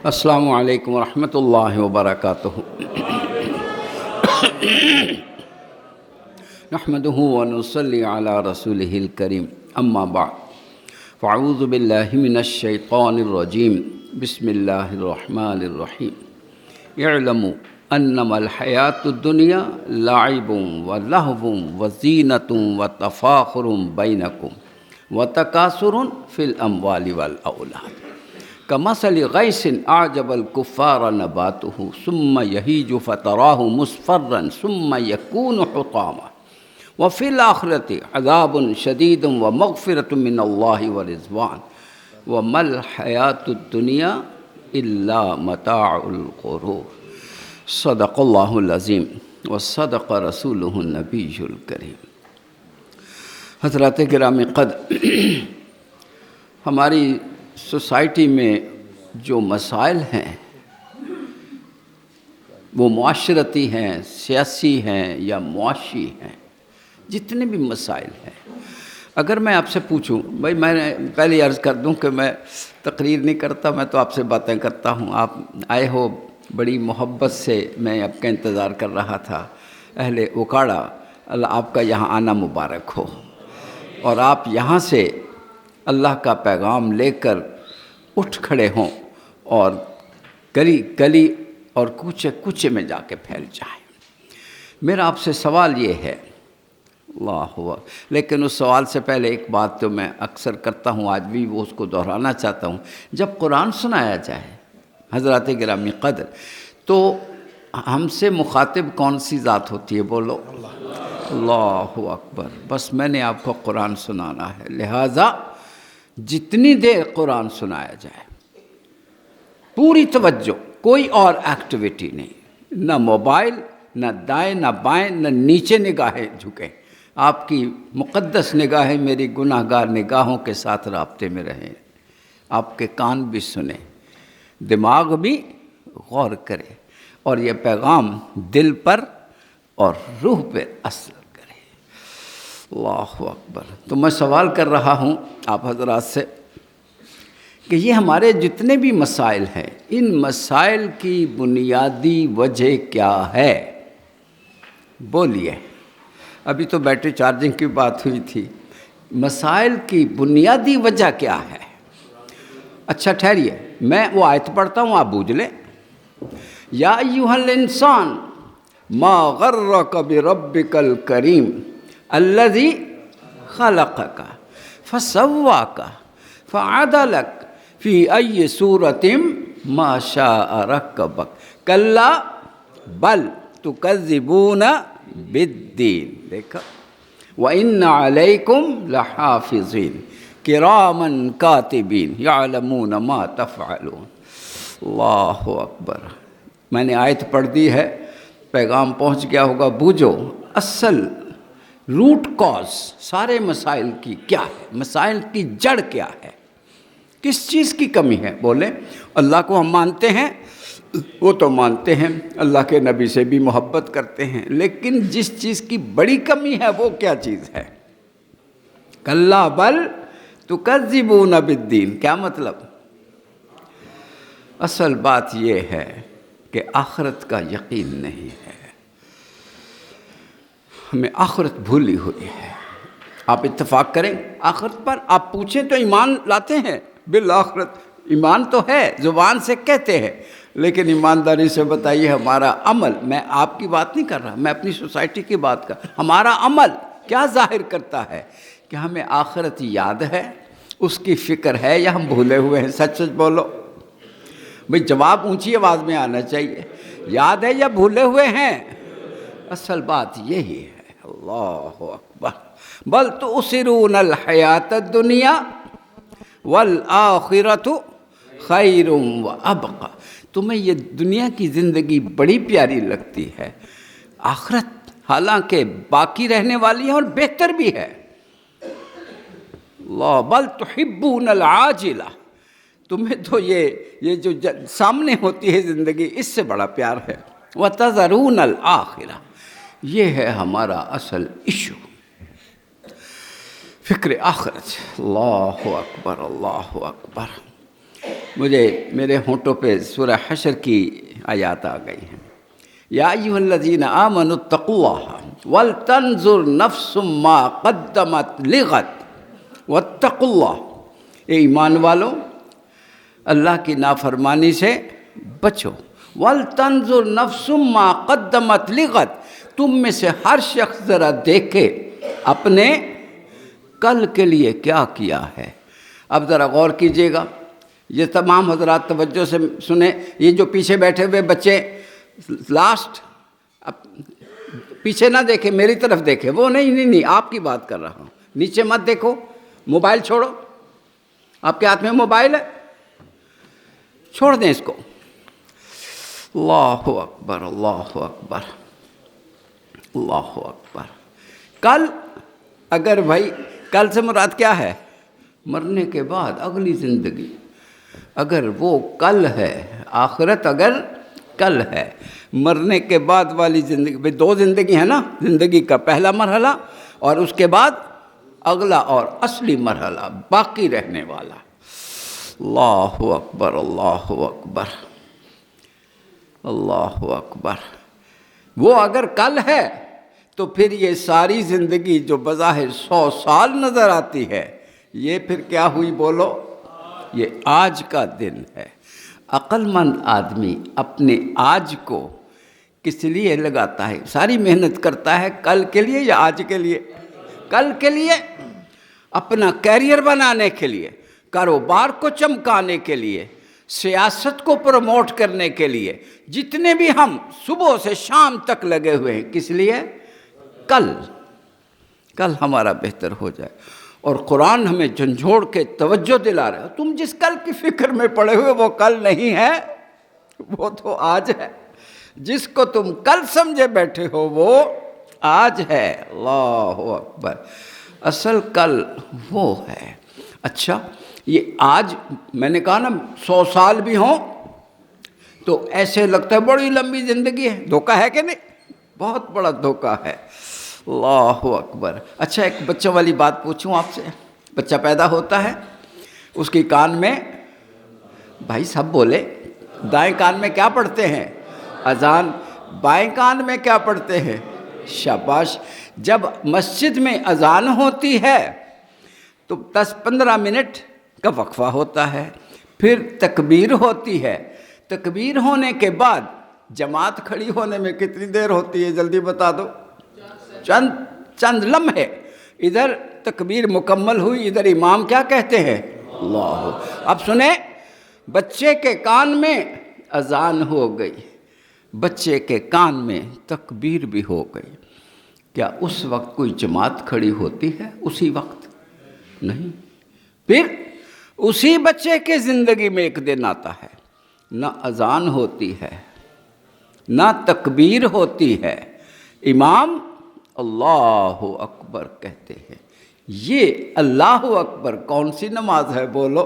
السلام علیکم ورحمۃ اللہ وبرکاتہ۔ نحمده ونصلی علی رسولہ الکریم، اما بعد فاعوذ باللہ من الشیطان الرجیم، بسم اللہ الرحمن الرحیم۔ اعلموا انما الحیاۃ الدنیا لعب ولہو وزینۃ وتفاخر بینکم وتکاثر فی الاموال والاولاد کمثل غیث اعجب الکفار نباتہ ثم یہیج فتراہ مصفرا ثم یکون حطاما وفی الآخرۃ عذاب شدید ومغفرۃ من اللہ ورضوان وما الحیاۃ الدنیا الا متاع الغرور۔ صدق اللہ العظیم وصدق رسولہ النبی الکریم۔ حضرات گرامی قدر، ہماری سوسائٹی میں جو مسائل ہیں وہ معاشرتی ہیں، سیاسی ہیں یا معاشی ہیں، جتنے بھی مسائل ہیں، اگر میں آپ سے پوچھوں، بھائی میں پہلے عرض کر دوں کہ میں تقریر نہیں کرتا، میں تو آپ سے باتیں کرتا ہوں۔ آپ آئے ہو بڑی محبت سے، میں آپ کا انتظار کر رہا تھا۔ اہل اوکاڑا، اللہ آپ کا یہاں آنا مبارک ہو، اور آپ یہاں سے اللہ کا پیغام لے کر اٹھ کھڑے ہوں اور گلی گلی اور کوچے کوچے میں جا کے پھیل جائیں۔ میرا آپ سے سوال یہ ہے، اللہ ہوا، لیکن اس سوال سے پہلے ایک بات تو میں اکثر کرتا ہوں، آج بھی وہ اس کو دہرانا چاہتا ہوں۔ جب قرآن سنایا جائے حضرات گرامی قدر، تو ہم سے مخاطب کون سی ذات ہوتی ہے؟ بولو اللہ اکبر۔ بس میں نے آپ کو قرآن سنانا ہے، لہٰذا جتنی دیر قرآن سنایا جائے پوری توجہ، کوئی اور ایکٹیویٹی نہیں، نہ موبائل، نہ دائیں نہ بائیں، نہ نیچے نگاہیں جھکیں۔ آپ کی مقدس نگاہیں میری گناہ گار نگاہوں کے ساتھ رابطے میں رہیں، آپ کے کان بھی سنیں، دماغ بھی غور کرے، اور یہ پیغام دل پر اور روح پہ اثر کرے۔ اللہ اکبر۔ تو میں سوال کر رہا ہوں آپ حضرات سے کہ یہ ہمارے جتنے بھی مسائل ہیں، ان مسائل کی بنیادی وجہ کیا ہے؟ بولیے۔ ابھی تو بیٹری چارجنگ کی بات ہوئی تھی، مسائل کی بنیادی وجہ کیا ہے؟ اچھا ٹھہریے، میں وہ آیت پڑھتا ہوں، آپ بوجھ لیں۔ یا ایھا الانسان ما غرک بربک الکریم الذی خلقک فسواک فعدلک فی ای صورۃ ما شاء رکبک کلا بل تکذبون بالدین۔ دیکھا، وَإِنَّ عَلَيْكُمْ لَحَافِظِينَ کِرَامًا کاتبین یعلمون ما تفعلون۔ اللہ اکبر۔ میں نے آیت پڑھ دی ہے، پیغام پہنچ گیا ہوگا۔ بوجھو، اصل روٹ کاز سارے مسائل کی کیا ہے؟ مسائل کی جڑ کیا ہے؟ کس چیز کی کمی ہے؟ بولیں۔ اللہ کو ہم مانتے ہیں، وہ تو مانتے ہیں، اللہ کے نبی سے بھی محبت کرتے ہیں، لیکن جس چیز کی بڑی کمی ہے وہ کیا چیز ہے؟ کلا بل تکذبون بالدین۔ کیا مطلب؟ اصل بات یہ ہے کہ آخرت کا یقین نہیں ہے، ہمیں آخرت بھولی ہوئی ہے۔ آپ اتفاق کریں آخرت پر، آپ پوچھیں تو ایمان لاتے ہیں بالآخرت، ایمان تو ہے، زبان سے کہتے ہیں، لیکن ایمانداری سے بتائیے ہمارا عمل، میں آپ کی بات نہیں کر رہا، میں اپنی سوسائٹی کی بات کر رہا، ہمارا عمل کیا ظاہر کرتا ہے کہ ہمیں آخرت یاد ہے، اس کی فکر ہے، یا ہم بھولے ہوئے ہیں؟ سچ سچ بولو بھئی، جواب اونچی آواز میں آنا چاہیے۔ یاد ہے یا بھولے ہوئے ہیں؟ اصل بات یہی ہے۔ اللہ اکبر۔ بل تؤثرون الحیاۃ الدنیا والآخرۃ خیر وابقی۔ تمہیں یہ دنیا کی زندگی بڑی پیاری لگتی ہے، آخرت حالانکہ باقی رہنے والی ہے اور بہتر بھی ہے۔ اللہ، بل تحبون العاجلہ، تمہیں تو یہ جو سامنے ہوتی ہے زندگی، اس سے بڑا پیار ہے۔ وتذرون الآخرہ، یہ ہے ہمارا اصل ایشو، فکر آخرت۔ اللہ اکبر، اللہ اکبر۔ مجھے میرے ہونٹوں پہ سورہ حشر کی آیات آ گئی ہیں۔ یا ایھا الذین آمنوا اتقوا اللہ ولتنظر نفس ما قدمت لغد واتقوا اللہ، اے ایمان والو اللہ کی نافرمانی سے بچو۔ ولتنظر نفس ما قدمت لغد، تم میں سے ہر شخص ذرا دیکھے اپنے کل کے لیے کیا کیا ہے۔ اب ذرا غور کیجئے گا، یہ تمام حضرات توجہ سے سنیں، یہ جو پیچھے بیٹھے ہوئے بچے لاسٹ پیچھے نہ دیکھیں، میری طرف دیکھیں، وہ نہیں آپ کی بات کر رہا ہوں، نیچے مت دیکھو، موبائل چھوڑو، آپ کے ہاتھ میں موبائل ہے، چھوڑ دیں اس کو۔ اللہ اکبر، اللہ اکبر، اللہ اکبر۔ کل، اگر بھائی کل سے مراد کیا ہے؟ مرنے کے بعد اگلی زندگی، اگر وہ کل ہے، آخرت اگر کل ہے، مرنے کے بعد والی زندگی، بھئی دو زندگی ہے نا، زندگی کا پہلا مرحلہ اور اس کے بعد اگلا اور اصلی مرحلہ باقی رہنے والا۔ اللہ اکبر، اللہ اکبر، اللہ اکبر۔ وہ اگر کل ہے تو پھر یہ ساری زندگی جو بظاہر 100 سال نظر آتی ہے، یہ پھر کیا ہوئی بولو؟ یہ آج کا دن ہے۔ عقل مند آدمی اپنے آج کو کس لیے لگاتا ہے؟ ساری محنت کرتا ہے کل کے لیے یا آج کے لیے؟ کل کے لیے، اپنا کیریئر بنانے کے لیے، کاروبار کو چمکانے کے لیے، سیاست کو پروموٹ کرنے کے لیے، جتنے بھی ہم صبح سے شام تک لگے ہوئے ہیں، کس لیے؟ کل ہمارا بہتر ہو جائے۔ اور قرآن ہمیں جھنجھوڑ کے توجہ دلا رہا ہے، تم جس کل کی فکر میں پڑے ہوئے وہ کل نہیں ہے، وہ تو آج ہے۔ جس کو تم کل سمجھے بیٹھے ہو وہ آج ہے۔ اللہ اکبر۔ اصل کل وہ ہے۔ اچھا، یہ آج میں نے کہا نا 100 سال بھی ہوں تو ایسے لگتا ہے بڑی لمبی زندگی ہے۔ دھوکہ ہے کہ نہیں؟ بہت بڑا دھوکہ ہے۔ اللہ اکبر۔ اچھا، ایک بچوں والی بات پوچھوں آپ سے۔ بچہ پیدا ہوتا ہے، اس کی کان میں، بھائی سب بولے، دائیں کان میں کیا پڑھتے ہیں؟ اذان۔ بائیں کان میں کیا پڑھتے ہیں؟ شاباش۔ جب مسجد میں اذان ہوتی ہے تو 10-15 منٹ کا وقفہ ہوتا ہے، پھر تکبیر ہوتی ہے۔ تکبیر ہونے کے بعد جماعت کھڑی ہونے میں کتنی دیر ہوتی ہے؟ جلدی بتا دو۔ چند لمحے۔ ادھر تکبیر مکمل ہوئی، ادھر امام کیا کہتے ہیں؟ اللہ۔ اب سنیں، بچے کے کان میں اذان ہو گئی، بچے کے کان میں تکبیر بھی ہو گئی، کیا اس وقت کوئی جماعت کھڑی ہوتی ہے؟ اسی وقت نہیں۔ پھر اسی بچے کے زندگی میں ایک دن آتا ہے، نہ اذان ہوتی ہے، نہ تکبیر ہوتی ہے، امام اللہ اکبر کہتے ہیں۔ یہ اللہ اکبر کون سی نماز ہے بولو؟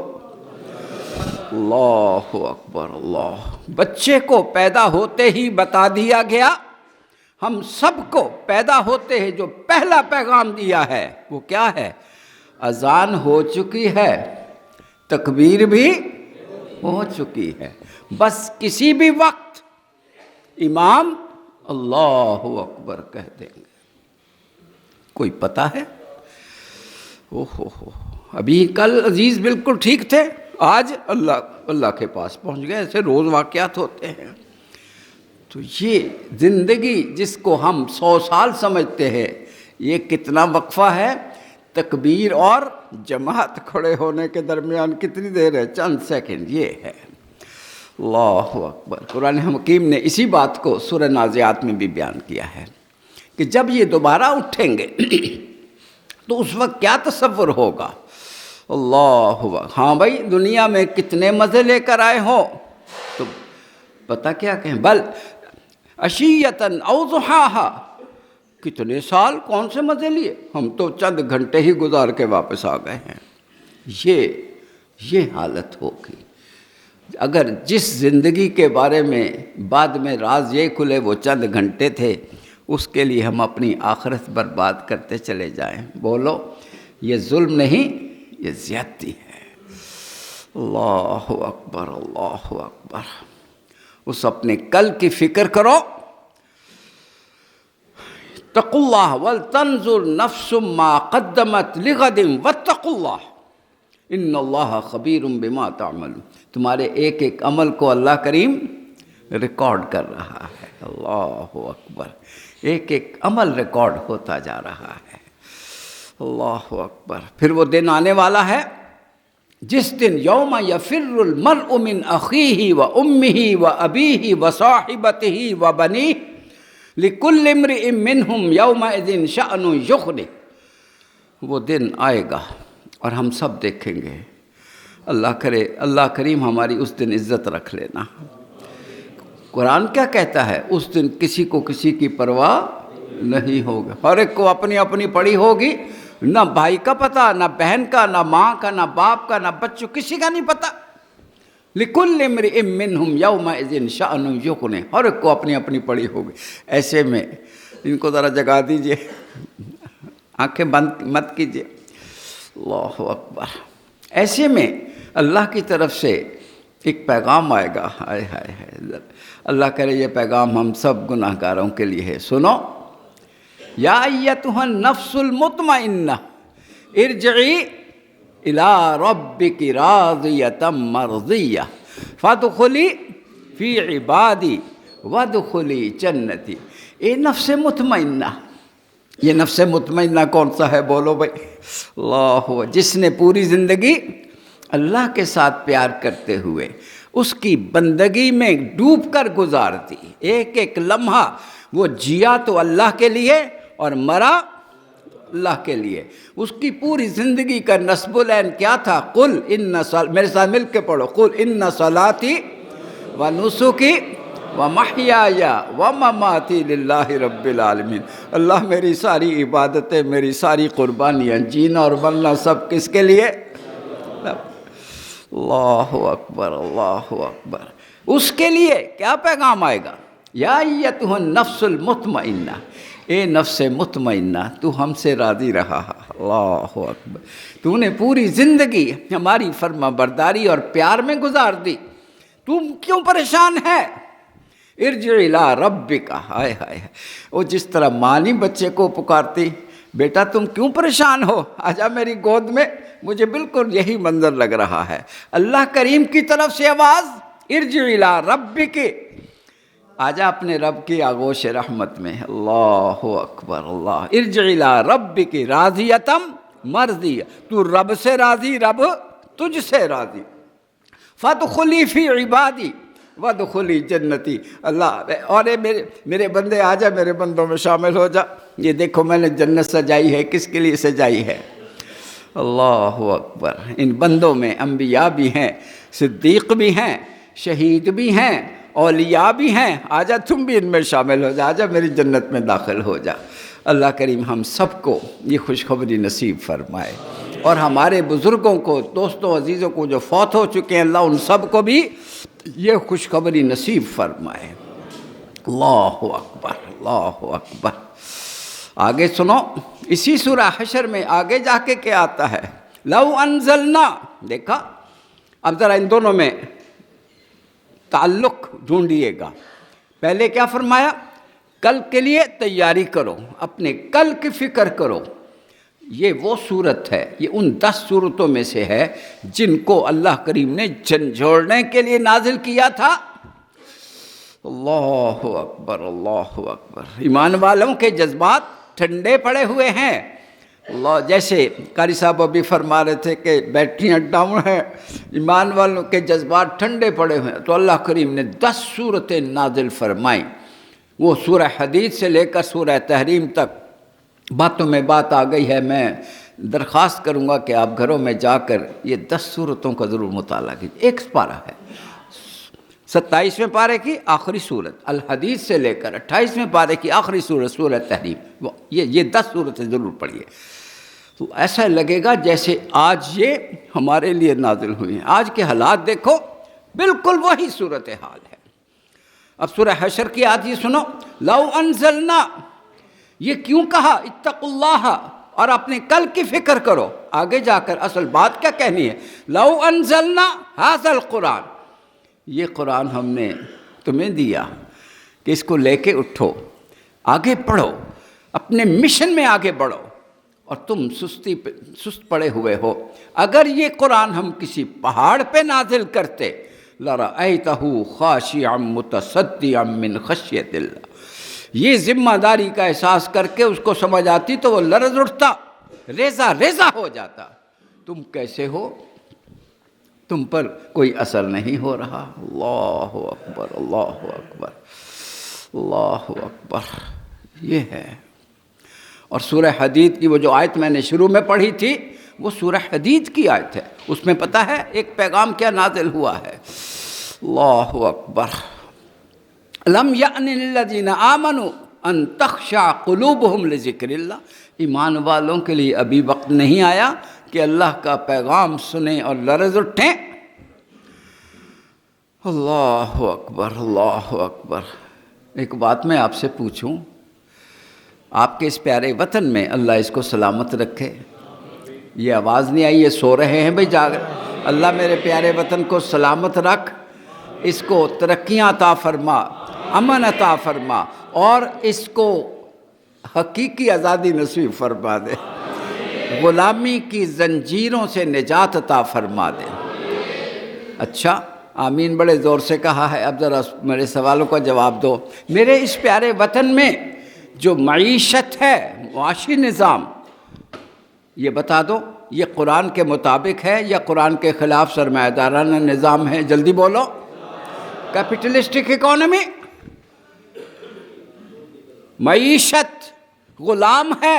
اللہ اکبر، اللہ۔ بچے کو پیدا ہوتے ہی بتا دیا گیا، ہم سب کو پیدا ہوتے ہیں جو پہلا پیغام دیا ہے وہ کیا ہے؟ اذان ہو چکی ہے، تکبیر بھی ہو چکی ہے، بس کسی بھی وقت امام اللہ اکبر کہہ دیں گے۔ کوئی پتہ ہے؟ ابھی کل عزیز بالکل ٹھیک تھے، آج اللہ کے پاس پہنچ گئے۔ ایسے روز واقعات ہوتے ہیں۔ تو یہ زندگی جس کو ہم 100 سال سمجھتے ہیں، یہ کتنا وقفہ ہے؟ تکبیر اور جماعت کھڑے ہونے کے درمیان کتنی دیر ہے؟ چند سیکنڈ۔ یہ ہے۔ اللہ اکبر۔ قرآن حکیم نے اسی بات کو سورہ نازعات میں بھی بیان کیا ہے کہ جب یہ دوبارہ اٹھیں گے تو اس وقت کیا تصور ہوگا؟ اللہ اکبر۔ ہاں بھائی، دنیا میں کتنے مزے لے کر آئے ہوں تو پتہ کیا کہیں، بل عشیۃً او ضحاہا، کتنے سال کون سے مزے لیے، ہم تو چند گھنٹے ہی گزار کے واپس آ گئے ہیں۔ یہ حالت ہوگی اگر جس زندگی کے بارے میں بعد میں راز یہ کھلے وہ چند گھنٹے تھے، اس کے لیے ہم اپنی آخرت برباد کرتے چلے جائیں۔ بولو، یہ ظلم نہیں، یہ زیادتی ہے۔ اللہ اکبر اللہ اکبر. اس اپنے کل کی فکر کرو. اتقوا اللہ ولتنظر نفس ما قدمت لغد واتقوا اللہ ان اللہ خبیر بما تعملون. تمہارے ایک ایک عمل کو اللہ کریم ریکارڈ کر رہا ہے. اللہ اکبر. ایک ایک عمل ریکارڈ ہوتا جا رہا ہے. اللہ اکبر. پھر وہ دن آنے والا ہے جس دن یوم یفر المرء من اخیہ و امہ و ابیہ و صاحبتہ و بنیہ لکل امرئ منہم یومئذ شأن یغنیہ. وہ دن آئے گا اور ہم سب دیکھیں گے. اللہ کرے اللہ کریم ہماری اس دن عزت رکھ لینا. قرآن کیا کہتا ہے؟ اس دن کسی کو کسی کی پرواہ نہیں ہوگی. ہر ایک کو اپنی اپنی پڑی ہوگی. نہ بھائی کا پتہ، نہ بہن کا، نہ ماں کا، نہ باپ کا، نہ بچوں، کسی کا نہیں پتہ. لِكُلِّ امْرِئٍ مِّنْهُمْ يَوْمَئِذٍ شَأْنٌ يُغْنِيهِ. ہر ایک کو اپنی اپنی پڑی ہوگی. ایسے میں ان کو ذرا جگا دیجئے، آنکھیں بند مت کیجئے. اللہ اکبر. ایسے میں اللہ کی طرف سے ایک پیغام آئے گا. ہائے ہائے ہائے. اللہ کرے یہ پیغام ہم سب گناہ گاروں کے لیے ہے. سنو. یا ایتھا النفس المطمئنہ ارجعی الی ربک راضیۃ مرضیہ فادخلی فی عبادی وادخلی جنتی. اے نفس مطمئنہ. یہ نفس مطمئنہ کون سا ہے؟ بولو بھائی. اللہ. جس نے پوری زندگی اللہ کے ساتھ پیار کرتے ہوئے اس کی بندگی میں ڈوب کر گزار دی. ایک ایک لمحہ وہ جیا تو اللہ کے لیے اور مرا اللہ کے لیے. اس کی پوری زندگی کا نصب العین کیا تھا؟ قل ان میرے ساتھ مل کے پڑھو. قل ان صلاتی و نسکی و محیای و مماتی للہ رب العالمین. اللہ میری ساری عبادتیں، میری ساری قربانیاں، جینا اور مرنا سب کس کے لیے؟ اللہ اکبر اللہ اکبر. اس کے لیے کیا پیغام آئے گا؟ یا ایتھا النفس المطمئنہ. اے نفس مطمئنہ، تو ہم سے راضی رہا. اللہ اکبر. تو نے پوری زندگی ہماری فرما برداری اور پیار میں گزار دی. تم کیوں پریشان ہے؟ ارجع الی ربک. ہائے ہائے. وہ جس طرح ماں نہیں بچے کو پکارتی، بیٹا تم کیوں پریشان ہو، آجا میری گود میں. مجھے بالکل یہی منظر لگ رہا ہے. اللہ کریم کی طرف سے آواز، ارجع الی ربک. آجا اپنے رب کی آغوش رحمت میں. اللہ اکبر اللہ. ارجع الی ربک راضیۃ مرضیہ. تو رب سے راضی، رب تجھ سے راضی. فادخلی فی عبادی وادخلی جنتی. اللہ اور میرے بندے آجا، میرے بندوں میں شامل ہو جا. یہ دیکھو میں نے جنت سجائی ہے. کس کے لیے سجائی ہے؟ اللہ اکبر. ان بندوں میں انبیاء بھی ہیں، صدیق بھی ہیں، شہید بھی ہیں، اولیاء بھی ہیں. آجا تم بھی ان میں شامل ہو جا. آجا میری جنت میں داخل ہو جا. اللہ کریم ہم سب کو یہ خوشخبری نصیب فرمائے، اور ہمارے بزرگوں کو، دوستوں عزیزوں کو جو فوت ہو چکے ہیں، اللہ ان سب کو بھی یہ خوشخبری نصیب فرمائے. اللہ اکبر اللہ اکبر. آگے سنو. اسی سورہ حشر میں آگے جا کے کیا آتا ہے؟ لو انزلنا. دیکھا اب ذرا ان دونوں میں تعلق ڈھونڈیے گا. پہلے کیا فرمایا؟ کل کے لیے تیاری کرو، اپنے کل کی فکر کرو. یہ وہ صورت ہے، یہ ان 10 صورتوں میں سے ہے جن کو اللہ کریم نے جھنجھوڑنے کے لیے نازل کیا تھا. اللہ اکبر اللہ اکبر. ایمان والوں کے جذبات ٹھنڈے پڑے ہوئے ہیں. اللہ جیسے قاری صاحب ابھی فرما رہے تھے کہ بیٹریاں ڈاؤن ہیں، ایمان والوں کے جذبات ٹھنڈے پڑے ہوئے ہیں. تو اللہ کریم نے 10 صورتیں نازل فرمائیں. وہ سورہ حدید سے لے کر سورہ تحریم تک باتوں میں بات آ گئی ہے. میں درخواست کروں گا کہ آپ گھروں میں جا کر یہ 10 صورتوں کا ضرور مطالعہ کیجیے. ایک پارہ ہے، 27ویں پارے کی آخری صورت الحدید سے لے کر 28ویں پارے کی آخری صورت سورہ تحریم. یہ 10 صورتیں ضرور پڑھیے. تو ایسا لگے گا جیسے آج یہ ہمارے لیے نازل ہوئی ہیں. آج کے حالات دیکھو، بالکل وہی صورتحال ہے. اب سورہ حشر کی آیت یہ سنو. لو انزلنا. یہ کیوں کہا اتقوا اللہ؟ اور اپنے کل کی فکر کرو. آگے جا کر اصل بات کیا کہنی ہے؟ لو انزلنا ھذا القرآن، یہ قرآن ہم نے تمہیں دیا کہ اس کو لے کے اٹھو، آگے پڑھو، اپنے مشن میں آگے بڑھو، اور تم سست پڑے ہوئے ہو. اگر یہ قرآن ہم کسی پہاڑ پہ نازل کرتے لَرَأَيْتَهُ خَاشِعًا مُتَصَدِّعًا مِّنْ خَشْيَةِ اللَّهِ، یہ ذمہ داری کا احساس کر کے اس کو سمجھ آتی تو وہ لرز اٹھتا، ریزہ ریزہ ہو جاتا. تم کیسے ہو؟ تم پر کوئی اثر نہیں ہو رہا. اللہ اکبر، اللہ اکبر، اللہ اکبر. یہ ہے. اور سورہ حدید کی وہ جو آیت میں نے شروع میں پڑھی تھی وہ سورہ حدید کی آیت ہے. اس میں پتہ ہے ایک پیغام کیا نازل ہوا ہے؟ اللہ اکبر. لم یأن للذین آمنوا ان تخشع قلوبہم لذکر اللہ، ایمان والوں کے لیے ابھی وقت نہیں آیا کہ اللہ کا پیغام سنیں اور لرز اٹھیں. اللہ اکبر، اللہ اکبر. ایک بات میں آپ سے پوچھوں، آپ کے اس پیارے وطن میں اللہ اس کو سلامت رکھے. یہ آواز نہیں آئی، یہ سو رہے ہیں بھئی جاگ. اللہ میرے پیارے وطن کو سلامت رکھ، اس کو ترقیاں عطا فرما، امن عطا فرما، اور اس کو حقیقی آزادی نصیب فرما دے، غلامی کی زنجیروں سے نجات عطا فرما دے. اچھا، آمین بڑے زور سے کہا ہے. اب ذرا میرے سوالوں کا جواب دو. میرے اس پیارے وطن میں جو معیشت ہے، معاشی نظام، یہ بتا دو یہ قرآن کے مطابق ہے یا قرآن کے خلاف سرمایہ دارانہ نظام ہے؟ جلدی بولو. کیپٹلسٹک اکانومی، معیشت غلام ہے،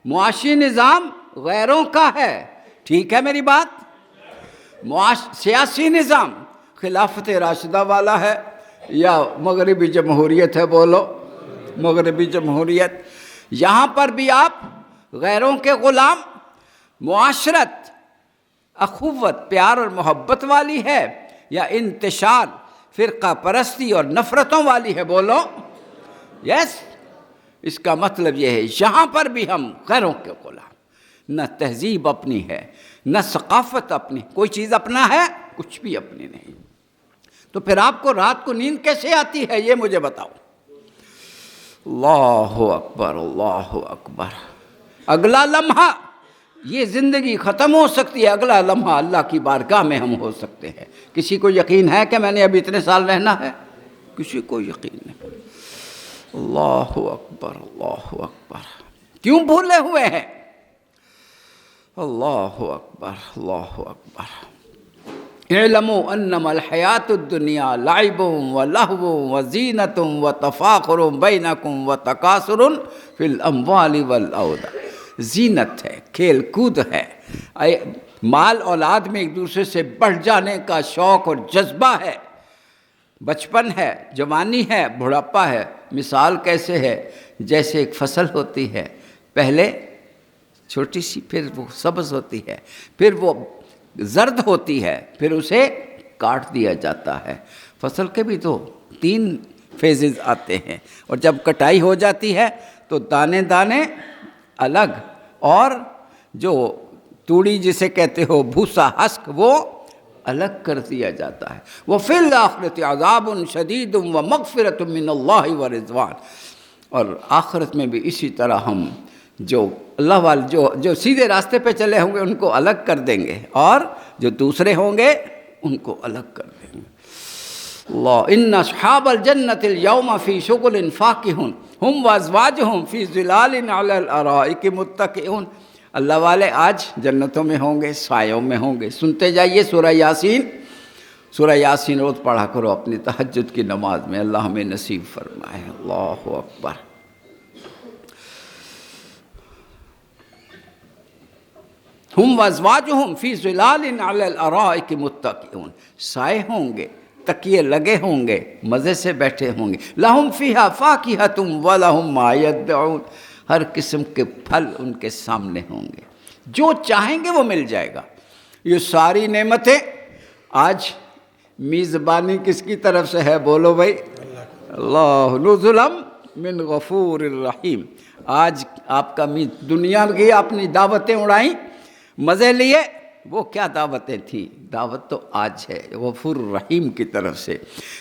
معاشی نظام غیروں کا ہے. ٹھیک ہے میری بات؟ سیاسی نظام خلافت راشدہ والا ہے یا مغربی جمہوریت ہے؟ بولو. مغربی جمہوریت. یہاں پر بھی آپ غیروں کے غلام. معاشرت اخوت، پیار اور محبت والی ہے یا انتشار، فرقہ پرستی اور نفرتوں والی ہے؟ بولو. یس. اس کا مطلب یہ ہے یہاں پر بھی ہم غیروں کے غلام. نہ تہذیب اپنی ہے، نہ ثقافت اپنی، کوئی چیز اپنا ہے؟ کچھ بھی اپنی نہیں. تو پھر آپ کو رات کو نیند کیسے آتی ہے یہ مجھے بتاؤ. اللہ اکبر، اللہ اکبر. اگلا لمحہ یہ زندگی ختم ہو سکتی ہے، اگلا لمحہ اللہ کی بارگاہ میں ہم ہو سکتے ہیں. کسی کو یقین ہے کہ میں نے ابھی اتنے سال رہنا ہے؟ کسی کو یقین نہیں. اللہ اکبر، اللہ اکبر. کیوں بھولے ہوئے ہیں؟ اللہ اکبر، اللہ اکبر. اعلموا انما الحیات الدنیا لعب ولہو وزینۃ وتفاخر بینکم وتکاثر فی الاموال والاولاد. زینت ہے، کھیل کود ہے، مال اولاد میں ایک دوسرے سے بڑھ جانے کا شوق اور جذبہ ہے. بچپن ہے، جوانی ہے، بڑھاپا ہے. مثال کیسے ہے؟ جیسے ایک فصل ہوتی ہے، پہلے چھوٹی سی، پھر وہ سبز ہوتی ہے، پھر وہ زرد ہوتی ہے، پھر اسے کاٹ دیا جاتا ہے. فصل کے بھی تو 3 فیزز آتے ہیں، اور جب کٹائی ہو جاتی ہے تو دانے دانے الگ، اور جو توڑی جسے کہتے ہو بھوسا، ہسک، وہ الگ کر دیا جاتا ہے. وَفِي الْآخِرَةِ عَذَابٌ شَدِيدٌ وَمَغْفِرَةٌ مِّنَ اللَّهِ وَرِضْوَانٌ. اور آخرت میں بھی اسی طرح ہم جو اللہ والے جو سیدھے راستے پہ چلے ہوں گے ان کو الگ کر دیں گے، اور جو دوسرے ہوں گے ان کو الگ کر دیں گے. اللہ. ان اصحاب الجنۃ اليوم فی شغل فاکہون ہم وازواجہم فی ظلال علی الارائک متکئون. اللہ والے آج جنتوں میں ہوں گے، سایوں میں ہوں گے. سنتے جائیے سورہ یاسین. سورہ یاسین روز پڑھا کرو اپنی تہجد کی نماز میں. اللہ ہمیں نصیب فرمائے. اللہ اکبر. ہم وازواجہم فی ظلال علی الارائک متکئون. سائے ہوں گے، تکیے لگے ہوں گے، مزے سے بیٹھے ہوں گے. لہم فیہا فاکہۃ ولہم ما یدعون. ہر قسم کے پھل ان کے سامنے ہوں گے، جو چاہیں گے وہ مل جائے گا. یہ ساری نعمتیں آج میزبانی کس کی طرف سے ہے؟ بولو بھائی. اللہ. نزلم من غفور الرحیم۔ آج آپ کا دنیا کی اپنی دعوتیں اڑائیں، مزے لیے، وہ کیا دعوتیں تھیں؟ دعوت تو آج ہے غفور الرحیم کی طرف سے۔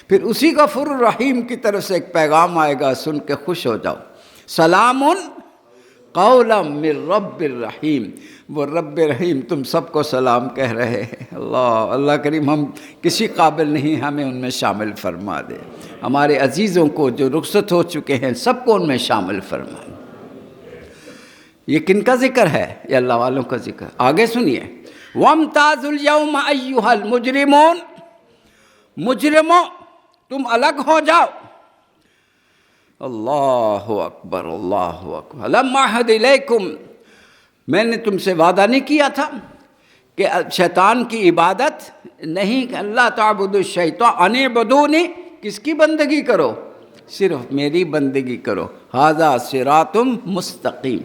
پھر اسی غفور الرحیم کی طرف سے ایک پیغام آئے گا، سن کے خوش ہو جاؤ، سلام قولا من رب الرحیم۔ وہ رب رحیم تم سب کو سلام کہہ رہے ہیں۔ اللہ کریم ہم کسی قابل نہیں، ہمیں ان میں شامل فرما دے۔ ہمارے عزیزوں کو جو رخصت ہو چکے ہیں سب کو ان میں شامل فرما دے۔ یہ کن کا ذکر ہے؟ یہ اللہ والوں کا ذکر۔ آگے سنیے، وَامْتَازُوا الْيَوْمَ أَيُّهَا الْمُجْرِمُونَ، مجرموں تم الگ ہو جاؤ۔ اللہ اکبر، اللہ اکبر۔ أَلَمْ أَعْهَدْ إِلَيْكُمْ، میں نے تم سے وعدہ نہیں کیا تھا کہ شیطان کی عبادت نہیں، کہ اللہ تعبدوا الشیطان اعبدونی، کس کی بندگی کرو؟ صرف میری بندگی کرو۔ ھذا صراط مستقیم،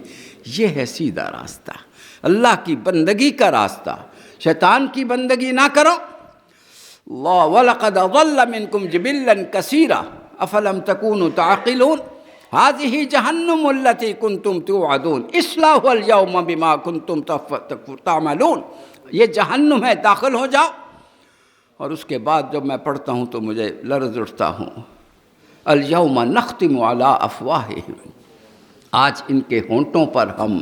یہ ہے سیدھا راستہ، اللہ کی بندگی کا راستہ، شیطان کی بندگی نہ کرو۔ اللہ وَلَقَدْ أَضَلَّ مِنْكُمْ جِبِلًّا كَثِيرًا أَفَلَمْ تَكُونُوا تَعْقِلُونَ هذه جہنم التي كنتم توعدون اصلاحوا اليوم بما كنتم تعملون۔ یہ جہنم ہے، داخل ہو جاؤ۔ اور اس کے بعد جب میں پڑھتا ہوں تو مجھے لرز اٹھتا ہوں۔ اليوم نختم على افواہہم، آج ان کے ہونٹوں پر ہم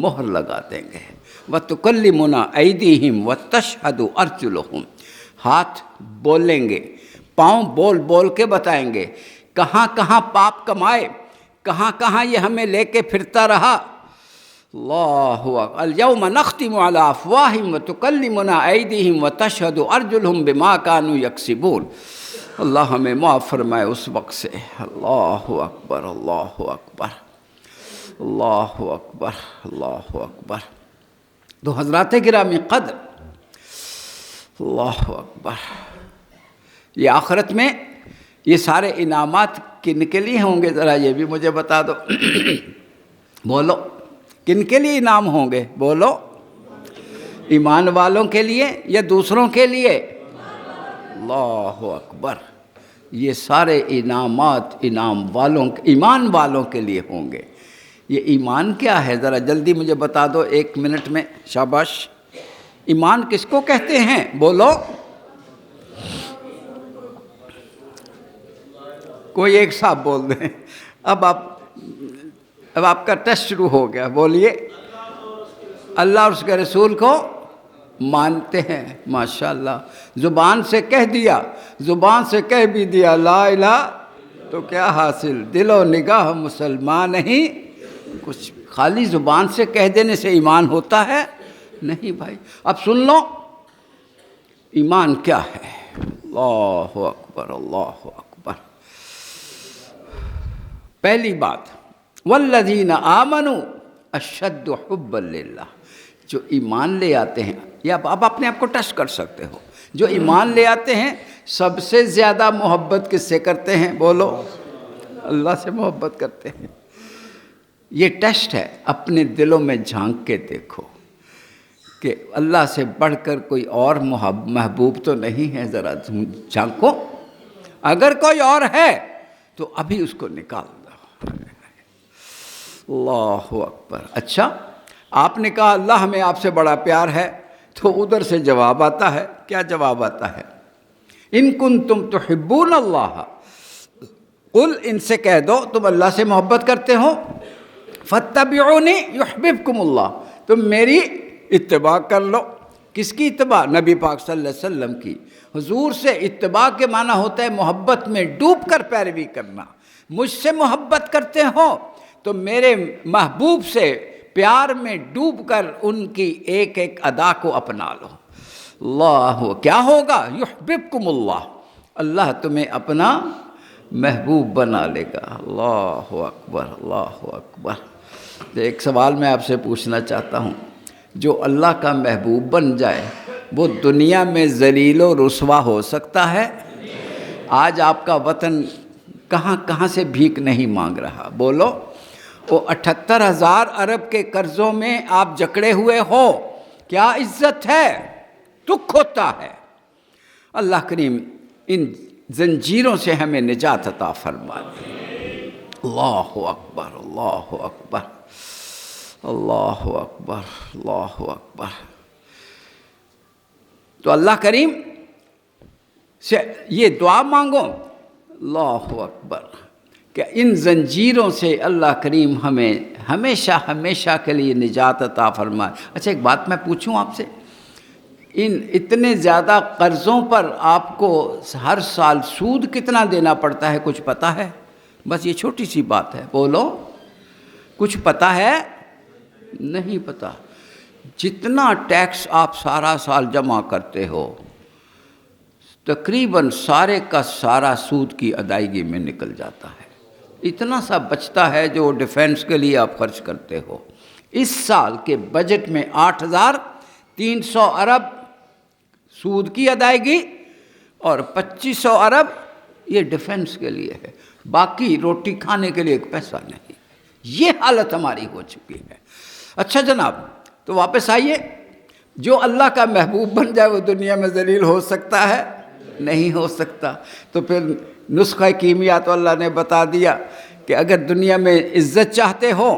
مہر لگا دیں گے۔ وتکلمنا ایدیہم وتشہد ارجلہم، ہاتھ بولیں گے، پاؤں بول بول کے بتائیں گے کہاں کہاں پاپ کمائے، کہاں کہاں یہ ہمیں لے کے پھرتا رہا۔ اللہ اکبر۔ اليوم نختم على افواہہم وتکلمنا ایدیہم وتشہد ارجلہم بما كانوا یکسبون۔ اللہ ہمیں معاف فرمائے اس وقت سے۔ اللہ اکبر، اللہ اکبر، اللہ اکبر، اللہ اکبر۔ تو حضرات گرامی قدر، اللہ اکبر، یہ آخرت میں یہ سارے انعامات کن کے لیے ہوں گے؟ ذرا یہ بھی مجھے بتا دو۔ بولو، کن کے لیے انعام ہوں گے؟ بولو، ایمان والوں کے لیے یا دوسروں کے لیے؟ اللہ اکبر، یہ سارے انعامات ایمان والوں کے لیے ہوں گے۔ یہ ایمان کیا ہے؟ ذرا جلدی مجھے بتا دو، 1 منٹ میں، شاباش۔ ایمان کس کو کہتے ہیں؟ بولو، کوئی ایک صاحب بول دیں۔ اب آپ کا ٹیسٹ شروع ہو گیا، بولیے۔ اللہ اور اس کے رسول کو مانتے ہیں، ماشاءاللہ۔ زبان سے کہہ دیا، زبان سے کہہ بھی دیا لا الہ، تو کیا حاصل؟ دل و نگاہ مسلمان نہیں کچھ، خالی زبان سے کہہ دینے سے ایمان ہوتا ہے؟ نہیں بھائی۔ اب سن لو ایمان کیا ہے۔ اللہ اکبر، اللہ اکبر۔ پہلی بات، والذین آمنوا اشد حبا للہ، جو ایمان لے آتے ہیں، یا اب اپنے آپ کو ٹیسٹ کر سکتے ہو، جو ایمان لے آتے ہیں سب سے زیادہ محبت کس سے کرتے ہیں؟ بولو، اللہ سے محبت کرتے ہیں۔ یہ ٹیسٹ ہے، اپنے دلوں میں جھانک کے دیکھو کہ اللہ سے بڑھ کر کوئی اور محبوب تو نہیں ہے، ذرا جھانکو۔ اگر کوئی اور ہے تو ابھی اس کو نکال دو۔ اللہ اکبر۔ اچھا، آپ نے کہا اللہ ہمیں آپ سے بڑا پیار ہے، تو ادھر سے جواب آتا ہے۔ کیا جواب آتا ہے؟ ان کنتم تحبون اللہ، قل، ان سے کہہ دو تم اللہ سے محبت کرتے ہو، فاتبعونی یحببکم اللہ، تم میری اتباع کر لو۔ کس کی اتباع؟ نبی پاک صلی اللہ علیہ وسلم کی۔ حضور سے اتباع کے معنی ہوتا ہے محبت میں ڈوب کر پیروی کرنا۔ مجھ سے محبت کرتے ہو تو میرے محبوب سے پیار میں ڈوب کر ان کی ایک ایک ادا کو اپنا لو۔ اللہ، کیا ہوگا؟ یحببکم اللہ، اللہ تمہیں اپنا محبوب بنا لے گا۔ اللہ اکبر، اللہ اکبر۔ ایک سوال میں آپ سے پوچھنا چاہتا ہوں، جو اللہ کا محبوب بن جائے وہ دنیا میں ذلیل و رسوا ہو سکتا ہے؟ آج آپ کا وطن کہاں کہاں سے بھیک نہیں مانگ رہا؟ بولو، وہ 78,000 ارب کے قرضوں میں آپ جکڑے ہوئے ہو، کیا عزت ہے؟ دکھ ہوتا ہے۔ اللہ کریم ان زنجیروں سے ہمیں نجات عطا فرما دے۔ اللہ اکبر، اللہ اکبر، اللہ اکبر، اللہ اکبر۔ تو اللہ کریم سے یہ دعا مانگو، اللہ اکبر، کہ ان زنجیروں سے اللہ کریم ہمیں ہمیشہ ہمیشہ کے لیے نجات عطا فرمائے۔ اچھا ایک بات میں پوچھوں آپ سے، ان اتنے زیادہ قرضوں پر آپ کو ہر سال سود کتنا دینا پڑتا ہے، کچھ پتہ ہے؟ بس یہ چھوٹی سی بات ہے، بولو کچھ پتہ ہے؟ نہیں پتہ۔ جتنا ٹیکس آپ سارا سال جمع کرتے ہو تقریباً سارے کا سارا سود کی ادائیگی میں نکل جاتا ہے، اتنا سا بچتا ہے جو ڈیفینس کے لیے آپ خرچ کرتے ہو۔ اس سال کے بجٹ میں 8,300 ارب سود کی ادائیگی اور 2,500 ارب یہ ڈیفینس کے لیے ہے، باقی روٹی کھانے کے لیے ایک پیسہ نہیں۔ یہ حالت ہماری ہو چکی ہے۔ اچھا جناب، تو واپس آئیے، جو اللہ کا محبوب بن جائے وہ دنیا میں ذلیل ہو سکتا ہے؟ نہیں ہو سکتا۔ تو پھر نسخہ کیمیا تو اللہ نے بتا دیا کہ اگر دنیا میں عزت چاہتے ہو،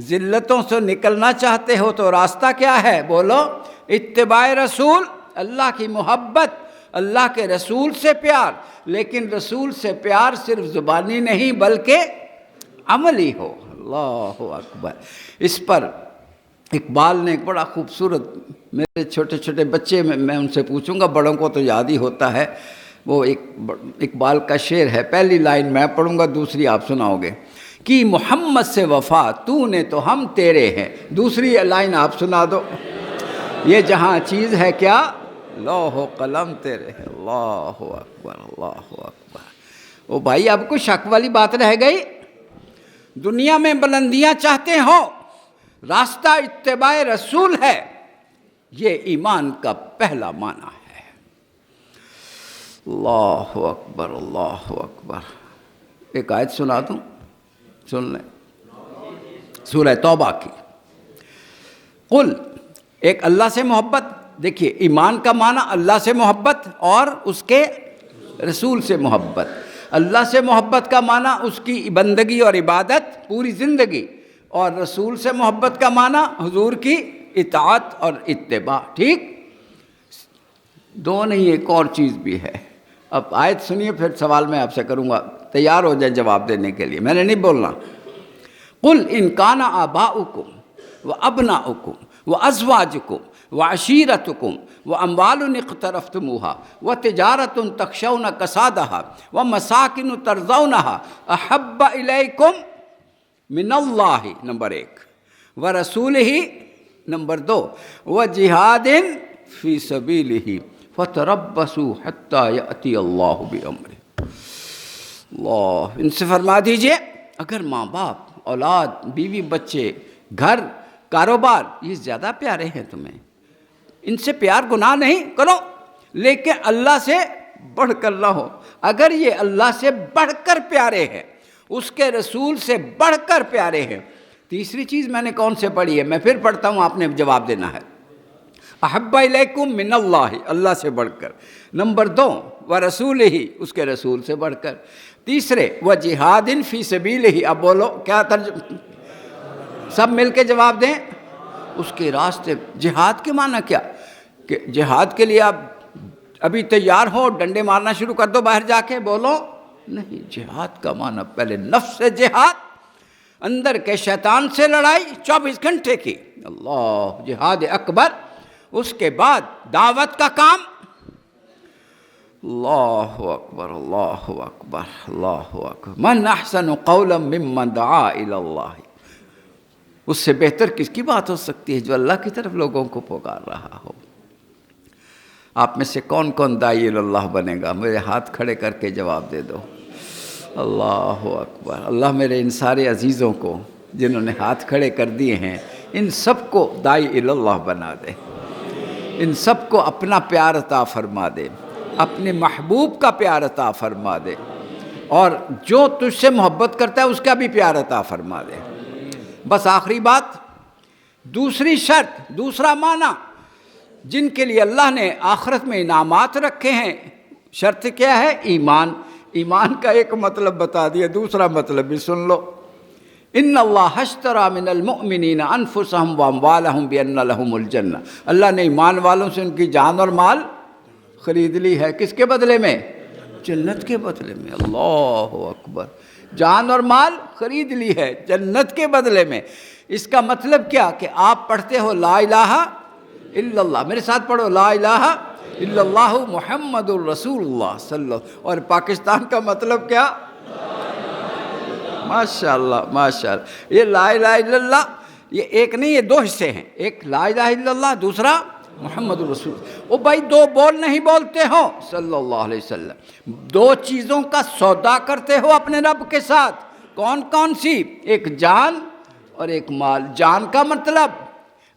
ذلتوں سے نکلنا چاہتے ہو تو راستہ کیا ہے؟ بولو، اتباع رسول، اللہ کی محبت، اللہ کے رسول سے پیار۔ لیکن رسول سے پیار صرف زبانی نہیں بلکہ عملی ہو۔ اللہ اکبر۔ اس پر اقبال نے ایک بڑا خوبصورت، میرے چھوٹے چھوٹے بچے میں ان سے پوچھوں گا، بڑوں کو تو یاد ہی ہوتا ہے، وہ ایک اقبال کا شعر ہے، پہلی لائن میں پڑھوں گا، دوسری آپ سناؤ گے۔ کہ محمد سے وفا تو نے تو ہم تیرے ہیں، دوسری لائن آپ سنا دو۔ یہ جہاں چیز ہے کیا، لوح و قلم تیرے ہیں۔ اللہ اکبر، اللہ اکبر۔ او بھائی، اب کوئی شک والی بات رہ گئی؟ دنیا میں بلندیاں چاہتے ہو، راستہ اتباع رسول ہے، یہ ایمان کا پہلا معنی ہے۔ اللہ اکبر، اللہ اکبر۔ ایک آیت سنا دوں، سن لیں، سورہ توبہ کی۔ قل، ایک اللہ سے محبت، دیکھیے ایمان کا معنی اللہ سے محبت اور اس کے رسول سے محبت۔ اللہ سے محبت کا معنی اس کی بندگی اور عبادت پوری زندگی، اور رسول سے محبت کا معنی حضور کی اطاعت اور اتباع۔ ٹھیک؟ دو نہیں، ایک اور چیز بھی ہے۔ اب آیت سنیے، پھر سوال میں آپ سے کروں گا، تیار ہو جائے جواب دینے کے لیے، میں نے نہیں بولنا۔ قل ان کان آباؤکم وابناؤکم وازواجکم وعشیرتکم واموال اقترفتموها وتجارۃ تخشون کسادها ومساکن ترضونها احب الیکم من اللہ، نمبر 1، ورسولہ، نمبر 2، وجہاد فی سبیلہ فتربصوا حتی یأتی اللہ بامرہ۔ اللہ، ان سے فرما دیجئے اگر ماں باپ، اولاد، بیوی بچے، گھر، کاروبار یہ زیادہ پیارے ہیں تمہیں، ان سے پیار گناہ نہیں کرو، لیکن اللہ سے بڑھ کر نہ ہو۔ اگر یہ اللہ سے بڑھ کر پیارے ہیں، اس کے رسول سے بڑھ کر پیارے ہیں، تیسری چیز میں نے کون سے پڑھی ہے؟ میں پھر پڑھتا ہوں، آپ نے جواب دینا ہے۔ احب الیکم من اللہ، اللہ سے بڑھ کر، نمبر 2، ورسولہ، اس کے رسول سے بڑھ کر، تیسرے وجہاد فی سبیلہ۔ اب بولو کیا ترجمہ، سب مل کے جواب دیں۔ اس کے راستے، جہاد کے معنی کیا؟ کہ جہاد کے لیے آپ ابھی تیار ہو، ڈنڈے مارنا شروع کر دو باہر جا کے، بولو نہیں۔ جہاد کا معنی پہلے نفس سے جہاد، اندر کے شیطان سے لڑائی 24 گھنٹے کی، اللہ، جہاد اکبر۔ اس کے بعد دعوت کا کام، اللہ اکبر، اللہ اکبر، اللہ اکبر۔ من احسن قولا ممن دعا الی اللہ، اس سے بہتر کس کی بات ہو سکتی ہے جو اللہ کی طرف لوگوں کو پکار رہا ہو۔ آپ میں سے کون کون داعی اللہ بنے گا؟ میرے ہاتھ کھڑے کر کے جواب دے دو۔ اللہ اکبر۔ اللہ میرے ان سارے عزیزوں کو جنہوں نے ہاتھ کھڑے کر دیے ہیں، ان سب کو داعی اللہ بنا دے، ان سب کو اپنا پیار عطا فرما دے، اپنے محبوب کا پیار عطا فرما دے، اور جو تجھ سے محبت کرتا ہے اس کا بھی پیار عطا فرما دے۔ بس آخری بات، دوسری شرط، دوسرا معنی جن کے لیے اللہ نے آخرت میں انعامات رکھے ہیں، شرط کیا ہے؟ ایمان۔ ایمان کا ایک مطلب بتا دیا، دوسرا مطلب بھی سن لو، ان اللہ اشتری من المؤمنین انفسهم واموالهم بان لهم الجنہ، اللہ نے ایمان والوں سے ان کی جان اور مال خرید لی ہے، کس کے بدلے میں؟ جنت کے بدلے میں۔ اللہ اکبر، جان اور مال خرید لی ہے جنت کے بدلے میں۔ اس کا مطلب کیا کہ آپ پڑھتے ہو لا الہ الا اللہ، میرے ساتھ پڑھو لا الہ الا اللہ محمد الرسول اللہ صلی اللہ، اور پاکستان کا مطلب کیا؟ ماشاء اللہ ماشاء اللہ۔ یہ لا الہ الا اللہ یہ ایک نہیں، یہ دو حصے ہیں، ایک لا الہ الا اللہ، دوسرا محمد الرسول۔ او بھائی دو بول نہیں بولتے ہو صلی اللہ علیہ وسلم، دو چیزوں کا سودا کرتے ہو اپنے رب کے ساتھ، کون کون سی؟ ایک جان اور ایک مال۔ جان کا مطلب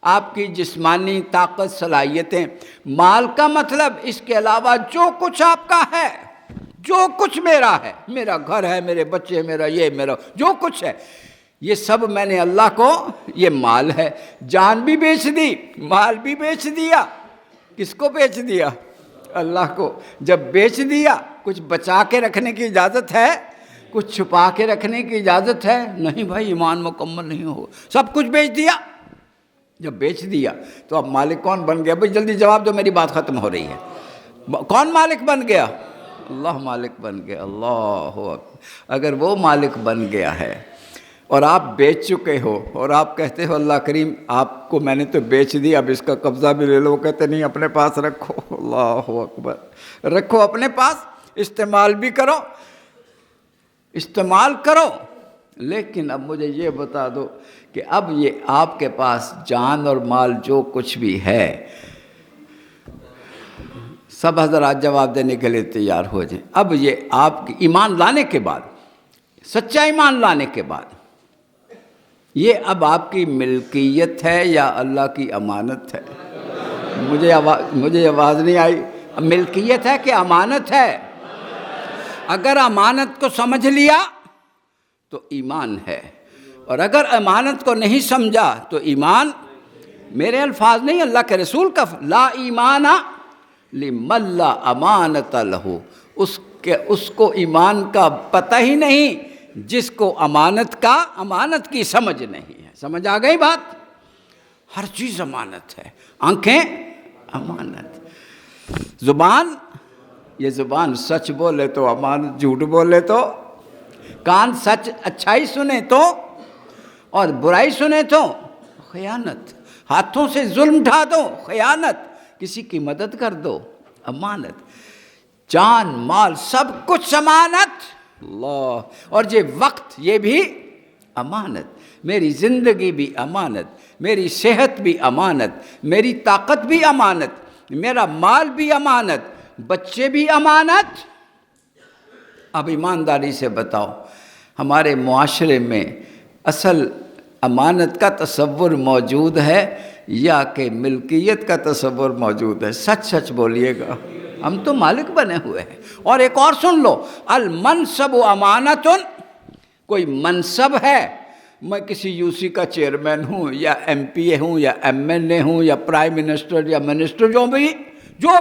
آپ کی جسمانی طاقت صلاحیتیں، مال کا مطلب اس کے علاوہ جو کچھ آپ کا ہے، جو کچھ میرا ہے، میرا گھر ہے، میرے بچے، میرا یہ، میرا جو کچھ ہے، یہ سب میں نے اللہ کو، یہ مال ہے۔ جان بھی بیچ دی، مال بھی بیچ دیا، کس کو بیچ دیا؟ اللہ کو۔ جب بیچ دیا کچھ بچا کے رکھنے کی اجازت ہے؟ کچھ چھپا کے رکھنے کی اجازت ہے؟ نہیں بھائی، ایمان مکمل نہیں ہو، سب کچھ بیچ دیا۔ جب بیچ دیا تو اب مالک کون بن گیا؟ بھائی جلدی جواب دو، میری بات ختم ہو رہی ہے۔ کون مالک بن گیا؟ اللہ مالک بن گیا۔ اللہ اکبر۔ اگر وہ مالک بن گیا ہے اور آپ بیچ چکے ہو اور آپ کہتے ہو اللہ کریم آپ کو میں نے تو بیچ دیا، اب اس کا قبضہ بھی لے لو، وہ کہتے نہیں اپنے پاس رکھو۔ اللہ اکبر، رکھو اپنے پاس، استعمال بھی کرو، استعمال کرو، لیکن اب مجھے یہ بتا دو کہ اب یہ آپ کے پاس جان اور مال جو کچھ بھی ہے، سب حضرات جواب دینے کے لیے تیار ہو جائیں۔ اب یہ آپ کی ایمان لانے کے بعد، سچا ایمان لانے کے بعد، یہ اب آپ کی ملکیت ہے یا اللہ کی امانت ہے؟ مجھے آواز نہیں آئی۔ ملکیت ہے کہ امانت ہے؟ اگر امانت کو سمجھ لیا تو ایمان ہے، اور اگر امانت کو نہیں سمجھا تو ایمان، میرے الفاظ نہیں، اللہ کے رسول کا، لا ایمان لمن لا امانت لہ، اس کو ایمان کا پتہ ہی نہیں جس کو امانت کی سمجھ نہیں ہے۔ سمجھ آ گئی بات؟ ہر چیز امانت ہے، آنکھیں امانت، زبان، یہ زبان سچ بولے تو امانت، جھوٹ بولے تو، کان سچ اچھائی سنے تو اور برائی سنے تو خیانت، ہاتھوں سے ظلم ڈھا دو خیانت، کسی کی مدد کر دو امانت، جان مال سب کچھ امانت۔ اللہ، اور یہ وقت یہ بھی امانت، میری زندگی بھی امانت، میری صحت بھی امانت، میری طاقت بھی امانت، میرا مال بھی امانت، بچے بھی امانت۔ اب ایمانداری سے بتاؤ ہمارے معاشرے میں اصل امانت کا تصور موجود ہے یا کہ ملکیت کا تصور موجود ہے؟ سچ سچ بولیے گا، ہم تو مالک بنے ہوئے ہیں۔ اور ایک اور سن لو، المنصب امانت، کوئی منصب ہے، میں کسی یو سی کا چیئرمین ہوں یا ایم پی اے ہوں یا ایم ایل اے ہوں یا پرائم منسٹر یا منسٹر، جو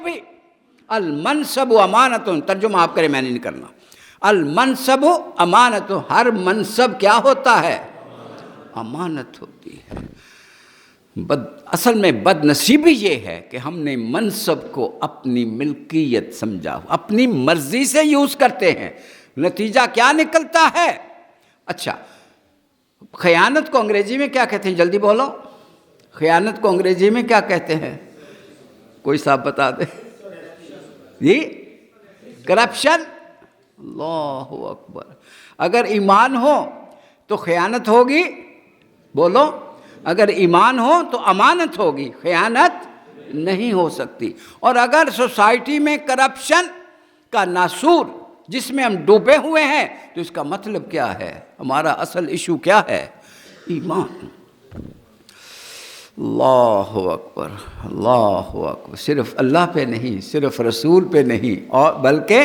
بھی، المنصب امانت، ترجمہ آپ کریں، میں نہیں کرنا۔ المنصب امانت، ہر منصب کیا ہوتا ہے؟ امانت ہوتی ہے۔ اصل میں بد نصیبی یہ ہے کہ ہم نے منصب کو اپنی ملکیت سمجھا، اپنی مرضی سے یوز کرتے ہیں، نتیجہ کیا نکلتا ہے؟ اچھا، خیانت کو انگریزی میں کیا کہتے ہیں؟ جلدی بولو، خیانت کو انگریزی میں کیا کہتے ہیں؟ کوئی صاحب بتا دے جی؟ کرپشن۔ اللہ اکبر۔ اگر ایمان ہو تو خیانت ہوگی، بولو، اگر ایمان ہو تو امانت ہوگی، خیانت نہیں ہو سکتی۔ اور اگر سوسائٹی میں کرپشن کا ناسور جس میں ہم ڈوبے ہوئے ہیں تو اس کا مطلب کیا ہے؟ ہمارا اصل ایشو کیا ہے؟ ایمان۔ اللہ اکبر، اللہ اکبر۔ صرف اللہ پہ نہیں، صرف رسول پہ نہیں، اور بلکہ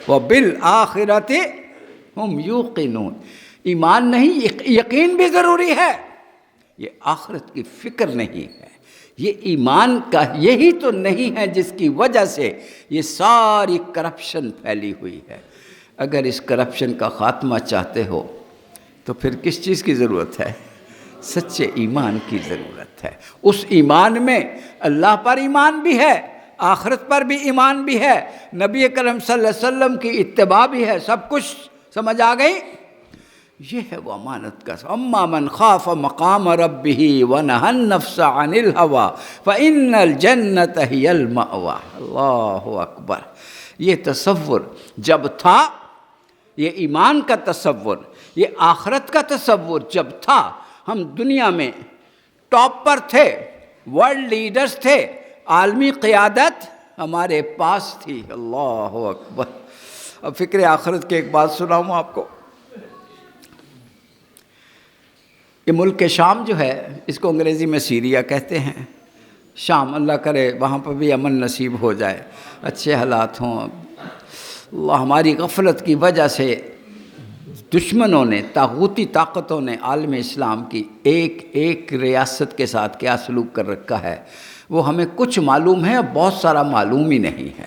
وَبِالْآخِرَةِ هُمْ يُوقِنُونَ، ایمان نہیں، یقین بھی ضروری ہے، یہ آخرت کی فکر نہیں ہے، یہ ایمان کا یہی تو نہیں ہے جس کی وجہ سے یہ ساری کرپشن پھیلی ہوئی ہے۔ اگر اس کرپشن کا خاتمہ چاہتے ہو تو پھر کس چیز کی ضرورت ہے؟ سچے ایمان کی ضرورت ہے۔ اس ایمان میں اللہ پر ایمان بھی ہے، آخرت پر بھی ایمان بھی ہے، نبی کریم صلی اللہ علیہ وسلم کی اتباع بھی ہے، سب کچھ سمجھ آ گئی؟ یہ ہے وہ امانت کا۔ اما من خاف مقام ربہ ونہى النفس عن الہوى فإن الجنة ہی المأوى۔ اللہ اکبر! یہ تصور جب تھا، یہ ایمان کا تصور، یہ آخرت کا تصور جب تھا، ہم دنیا میں ٹاپ پر تھے، ورلڈ لیڈرز تھے، عالمی قیادت ہمارے پاس تھی۔ اللہ اکبر! اب فکر آخرت کی ایک بات سناؤں آپ کو۔ یہ ملک شام جو ہے، اس کو انگریزی میں سیریا کہتے ہیں۔ شام، اللہ کرے وہاں پر بھی امن نصیب ہو جائے، اچھے حالات ہوں۔ اللہ، ہماری غفلت کی وجہ سے دشمنوں نے، طاغوتی طاقتوں نے عالم اسلام کی ایک ایک ریاست کے ساتھ کیا سلوک کر رکھا ہے وہ ہمیں کچھ معلوم ہے اور بہت سارا معلوم ہی نہیں ہے۔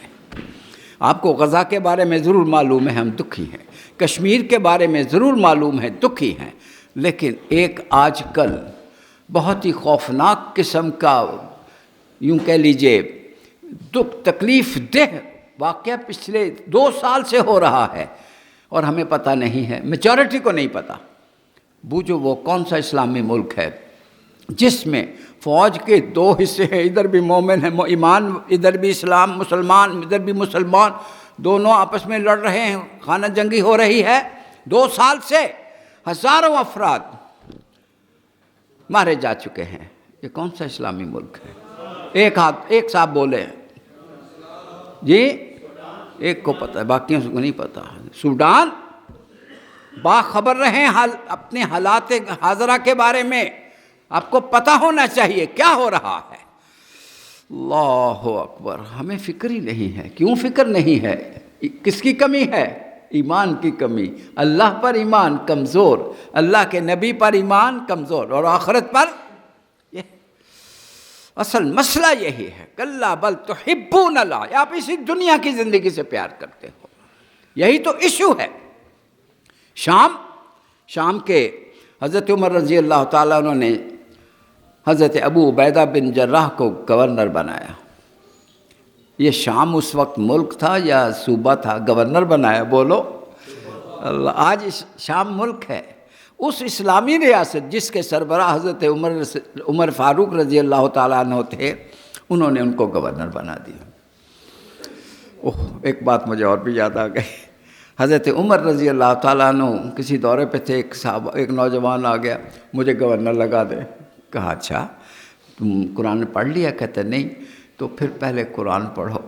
آپ کو غزہ کے بارے میں ضرور معلوم ہے، ہم دکھی ہیں۔ کشمیر کے بارے میں ضرور معلوم ہے، دکھی ہیں۔ لیکن ایک آج کل بہت ہی خوفناک قسم کا، یوں کہہ لیجئے دکھ، تکلیف دہ واقعہ پچھلے 2 سال سے ہو رہا ہے اور ہمیں پتہ نہیں ہے، میجورٹی کو نہیں پتہ۔ بوجھو وہ کون سا اسلامی ملک ہے جس میں فوج کے 2 حصے ہیں، ادھر بھی مومن ہیں، ایمان، ادھر بھی اسلام مسلمان، ادھر بھی مسلمان، دونوں آپس میں لڑ رہے ہیں، خانہ جنگی ہو رہی ہے۔ 2 سال سے ہزاروں افراد مارے جا چکے ہیں۔ یہ کون سا اسلامی ملک ہے؟ ایک صاحب بولے جی، ایک کو پتہ ہے، باقیوں کو نہیں پتہ۔ سوڈان، باخبر رہیں اپنے حالات حاضرہ کے بارے میں، آپ کو پتہ ہونا چاہیے کیا ہو رہا ہے۔ اللہ اکبر! ہمیں فکر ہی نہیں ہے۔ کیوں فکر نہیں ہے؟ کس کی کمی ہے؟ ایمان کی کمی۔ اللہ پر ایمان کمزور، اللہ کے نبی پر ایمان کمزور، اور آخرت پر یہ اصل مسئلہ یہی ہے۔ کلا بل تحبون الحیاۃ، آپ اسی دنیا کی زندگی سے پیار کرتے ہو، یہی تو ایشو ہے۔ شام کے حضرت عمر رضی اللہ تعالیٰ عنہ نے حضرت ابو عبیدہ بن جراح کو گورنر بنایا۔ یہ شام اس وقت ملک تھا یا صوبہ تھا؟ گورنر بنایا، بولو اللہ۔ آج شام ملک ہے۔ اس اسلامی ریاست جس کے سربراہ حضرت عمر فاروق رضی اللہ تعالیٰ عنہ تھے، انہوں نے ان کو گورنر بنا دیا۔ ایک بات مجھے اور بھی یاد آ گئی۔ حضرت عمر رضی اللہ تعالیٰ عنہ کسی دورے پہ تھے، ایک نوجوان آ گیا، مجھے گورنر لگا دے۔ کہا اچھا تم قرآن پڑھ لیا؟ کہتے نہیں۔ تو پھر پہلے قرآن پڑھو،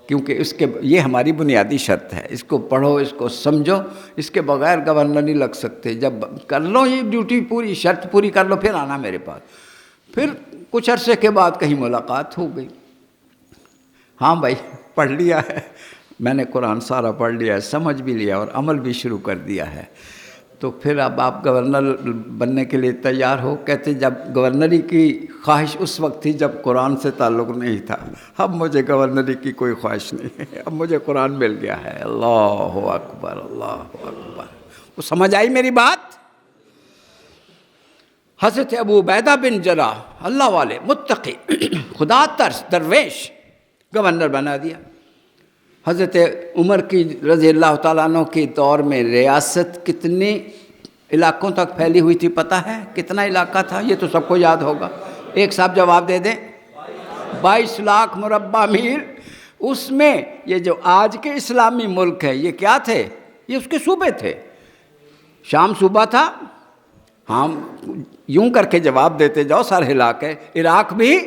کیونکہ یہ ہماری بنیادی شرط ہے، اس کو پڑھو، اس کو سمجھو، اس کے بغیر گورنر نہیں لگ سکتے۔ جب کر لو یہ ڈیوٹی پوری، شرط پوری کر لو، پھر آنا میرے پاس۔ پھر کچھ عرصے کے بعد کہیں ملاقات ہو گئی۔ ہاں بھائی پڑھ لیا ہے، میں نے قرآن سارا پڑھ لیا ہے، سمجھ بھی لیا اور عمل بھی شروع کر دیا ہے۔ تو پھر اب آپ گورنر بننے کے لیے تیار ہو؟ کہتے جب گورنری کی خواہش اس وقت تھی جب قرآن سے تعلق نہیں تھا، اب مجھے گورنری کی کوئی خواہش نہیں ہے، اب مجھے قرآن مل گیا ہے۔ اللہ اکبر! اللہ اکبر! وہ سمجھ آئی میری بات؟ حضرت ابو عبیدہ بن جراح، اللہ والے، متقی، خدا ترس، درویش، گورنر بنا دیا۔ حضرت عمر کی رضی اللہ تعالیٰ عنہ کے دور میں ریاست کتنے علاقوں تک پھیلی ہوئی تھی پتہ ہے؟ کتنا علاقہ تھا؟ یہ تو سب کو یاد ہوگا۔ ایک صاحب جواب دے دیں۔ 22 لاکھ مربع میل۔ اس میں یہ جو آج کے اسلامی ملک ہے، یہ کیا تھے؟ یہ اس کے صوبے تھے۔ شام صوبہ تھا، ہم یوں کر کے جواب دیتے جاؤ سارے علاقے۔ عراق بھی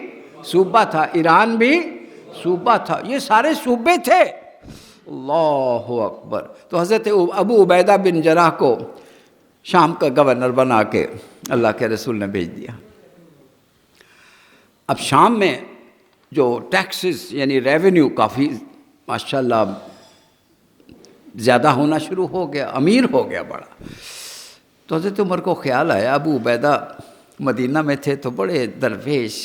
صوبہ تھا، ایران بھی صوبہ تھا، یہ سارے صوبے تھے۔ اللہ اکبر! تو حضرت ابو عبیدہ بن جراح کو شام کا گورنر بنا کے اللہ کے رسول نے بھیج دیا۔ اب شام میں جو ٹیکسز یعنی ریونیو کافی ماشاءاللہ زیادہ ہونا شروع ہو گیا، امیر ہو گیا بڑا۔ تو حضرت عمر کو خیال آیا، ابو عبیدہ مدینہ میں تھے تو بڑے درویش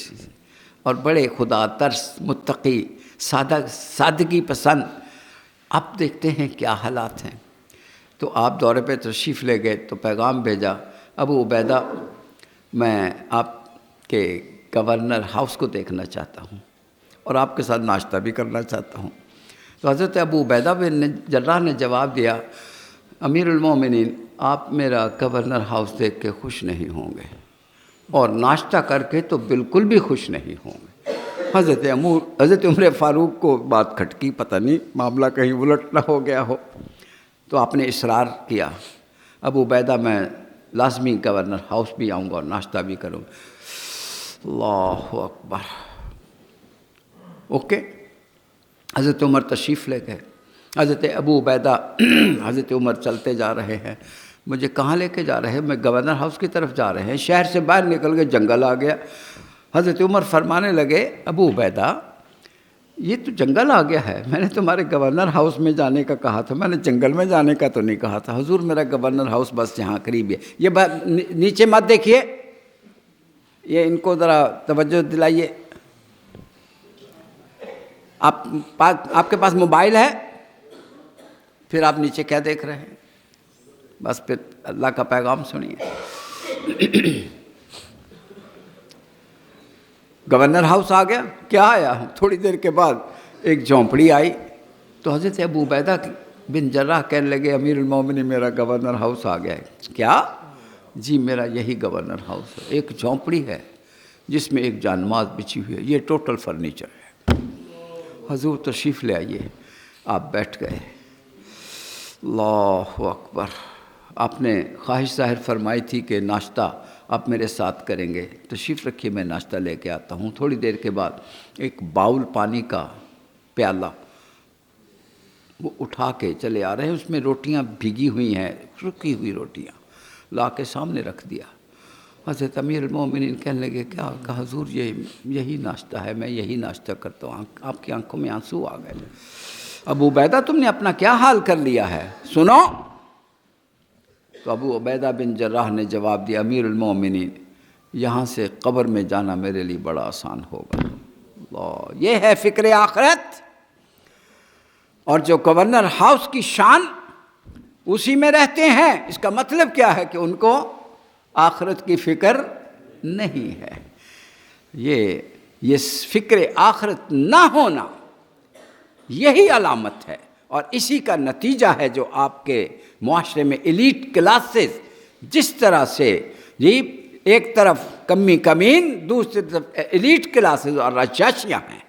اور بڑے خدا ترس، متقی، سادگی پسند، اب دیکھتے ہیں کیا حالات ہیں۔ تو آپ دورے پہ تشریف لے گئے تو پیغام بھیجا، ابو عبیدہ میں آپ کے گورنر ہاؤس کو دیکھنا چاہتا ہوں اور آپ کے ساتھ ناشتہ بھی کرنا چاہتا ہوں۔ تو حضرت ابو عبیدہ بن جراح نے جواب دیا، امیر المومنین آپ میرا گورنر ہاؤس دیکھ کے خوش نہیں ہوں گے اور ناشتہ کر کے تو بالکل بھی خوش نہیں ہوں گے۔ حضرت عمر فاروق کو بات کھٹکی، پتہ نہیں معاملہ کہیں الٹ نہ ہو گیا ہو، تو آپ نے اصرار کیا، ابو عبیدہ میں لازمی گورنر ہاؤس بھی آؤں گا اور ناشتہ بھی کروں گا۔ اللہ اکبر، اوکے۔ حضرت عمر تشریف لے گئے، حضرت ابو عبیدہ حضرت عمر چلتے جا رہے ہیں، مجھے کہاں لے کے جا رہے ہیں؟ میں گورنر ہاؤس کی طرف جا رہے ہیں۔ شہر سے باہر نکل گئے، جنگل آ گیا۔ حضرت عمر فرمانے لگے، ابو عبیدہ یہ تو جنگل آ گیا ہے، میں نے تمہارے گورنر ہاؤس میں جانے کا کہا تھا، میں نے جنگل میں جانے کا تو نہیں کہا تھا۔ حضور میرا گورنر ہاؤس بس یہاں قریب ہے، یہ نیچے مت دیکھیے، یہ ان کو ذرا توجہ دلائیے۔ آپ کے پاس موبائل ہے، پھر آپ نیچے کیا دیکھ رہے ہیں؟ بس پھر اللہ کا پیغام سنیے۔ گورنر ہاؤس آ گیا، کیا آیا؟ تھوڑی دیر کے بعد ایک جھونپڑی آئی، تو حضرت ابو عبیدہ بن جراح کہنے لگے، امیر المومنین میرا گورنر ہاؤس آ گیا ہے۔ کیا؟ جی میرا یہی گورنر ہاؤس ہے، ایک جھونپڑی ہے جس میں ایک جانماز بچھی ہوئی ہے، یہ ٹوٹل فرنیچر ہے۔ حضور تشریف لے آئیے۔ آپ بیٹھ گئے۔ اللہ اکبر۔ آپ نے خواہش ظاہر فرمائی تھی کہ ناشتہ آپ میرے ساتھ کریں گے، تشریف رکھیے میں ناشتہ لے کے آتا ہوں۔ تھوڑی دیر کے بعد ایک باؤل پانی کا پیالہ وہ اٹھا کے چلے آ رہے ہیں، اس میں روٹیاں بھیگی ہوئی ہیں، رکی ہوئی روٹیاں لا کے سامنے رکھ دیا۔ حضرت امیر المومنین کہنے لگے، کیا؟ کہا حضور یہی ناشتہ ہے، میں یہی ناشتہ کرتا ہوں۔ آپ کی آنکھوں میں آنسو آ گئے۔ ابو عبیدہ تم نے اپنا کیا حال کر لیا ہے، سنو۔ تو ابو عبیدہ بن جراح نے جواب دیا، امیر المومنین یہاں سے قبر میں جانا میرے لیے بڑا آسان ہوگا۔ اللہ، یہ ہے فکر آخرت۔ اور جو گورنر ہاؤس کی شان اسی میں رہتے ہیں، اس کا مطلب کیا ہے کہ ان کو آخرت کی فکر نہیں ہے۔ یہ فکر آخرت نہ ہونا یہی علامت ہے، اور اسی کا نتیجہ ہے جو آپ کے معاشرے میں ایلیٹ کلاسز جس طرح سے ایک طرف کمی کمین، دوسری طرف ایلیٹ کلاسز اور رجاشیاں ہیں۔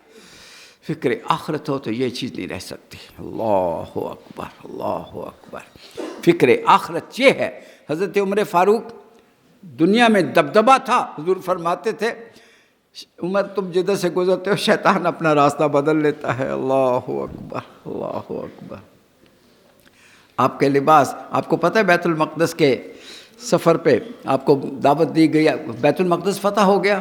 فکر آخرت ہو تو یہ چیز نہیں رہ سکتی۔ اللہ اکبر، اللہ اکبر۔ فکر آخرت یہ ہے۔ حضرت عمر فاروق دنیا میں دبدبہ تھا، حضور فرماتے تھے، عمر تم جدھر سے گزرتے ہو شیطان اپنا راستہ بدل لیتا ہے۔ اللہ اکبر، اللہ اکبر۔ آپ کے لباس، آپ کو پتہ ہے بیت المقدس کے سفر پہ آپ کو دعوت دی گئی، بیت المقدس فتح ہو گیا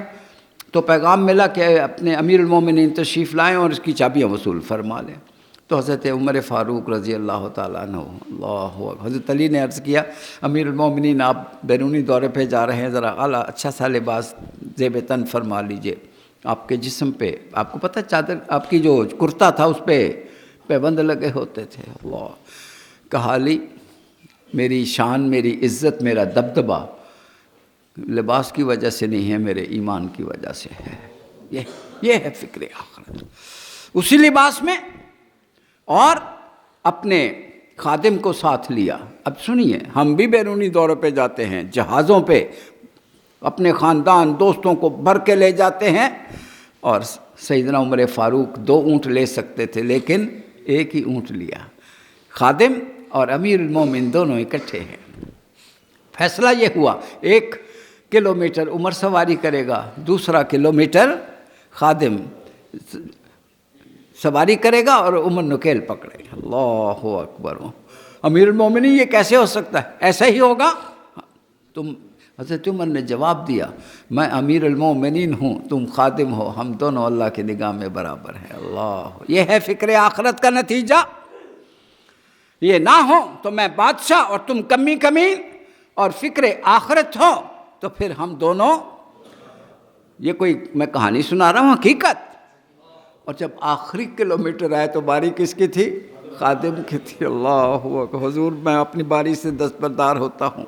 تو پیغام ملا کہ اپنے امیر المومنین تشریف لائیں اور اس کی چابیاں وصول فرما لیں۔ تو حضرت عمر فاروق رضی اللہ تعالیٰ عنہ، حضرت علی نے عرض کیا، امیر المومنین آپ بیرونی دورے پہ جا رہے ہیں، ذرا اعلیٰ اچھا سا لباس زیب تن فرما لیجئے۔ آپ کے جسم پہ، آپ کو پتہ چادر، آپ کی جو کرتا تھا اس پہ پیبند لگے ہوتے تھے۔ اللہ، کہا علی میری شان، میری عزت، میرا دبدبہ لباس کی وجہ سے نہیں ہے، میرے ایمان کی وجہ سے ہے۔ یہ ہے فکر آخرت۔ اسی لباس میں اور اپنے خادم کو ساتھ لیا۔ اب سنیے، ہم بھی بیرونی دورے پہ جاتے ہیں، جہازوں پہ اپنے خاندان دوستوں کو بھر کے لے جاتے ہیں، اور سیدنا عمر فاروق 2 اونٹ لے سکتے تھے لیکن ایک ہی اونٹ لیا۔ خادم اور امیر المومن دونوں اکٹھے ہیں۔ فیصلہ یہ ہوا 1 کلومیٹر عمر سواری کرے گا، 2 کلومیٹر خادم سواری کرے گا اور عمر نکیل پکڑے گا۔ اللہ اکبر۔ امیر المومنین یہ کیسے ہو سکتا ہے؟ ایسا ہی ہوگا۔ حضرت عمر نے جواب دیا، میں امیر المومنین ہوں، تم خادم ہو، ہم دونوں اللہ کی نگاہ میں برابر ہیں۔ اللہ، یہ ہے فکر آخرت کا نتیجہ۔ یہ نہ ہو تو میں بادشاہ اور تم کمی کمین، اور فکر آخرت ہو تو پھر ہم دونوں، یہ کوئی میں کہانی سنا رہا ہوں، حقیقت۔ اور جب آخری کلومیٹر آئے تو باری کس کی تھی؟ خادم کی تھی. اللہ اکبر. حضور میں اپنی باری سے دستبردار ہوتا ہوں.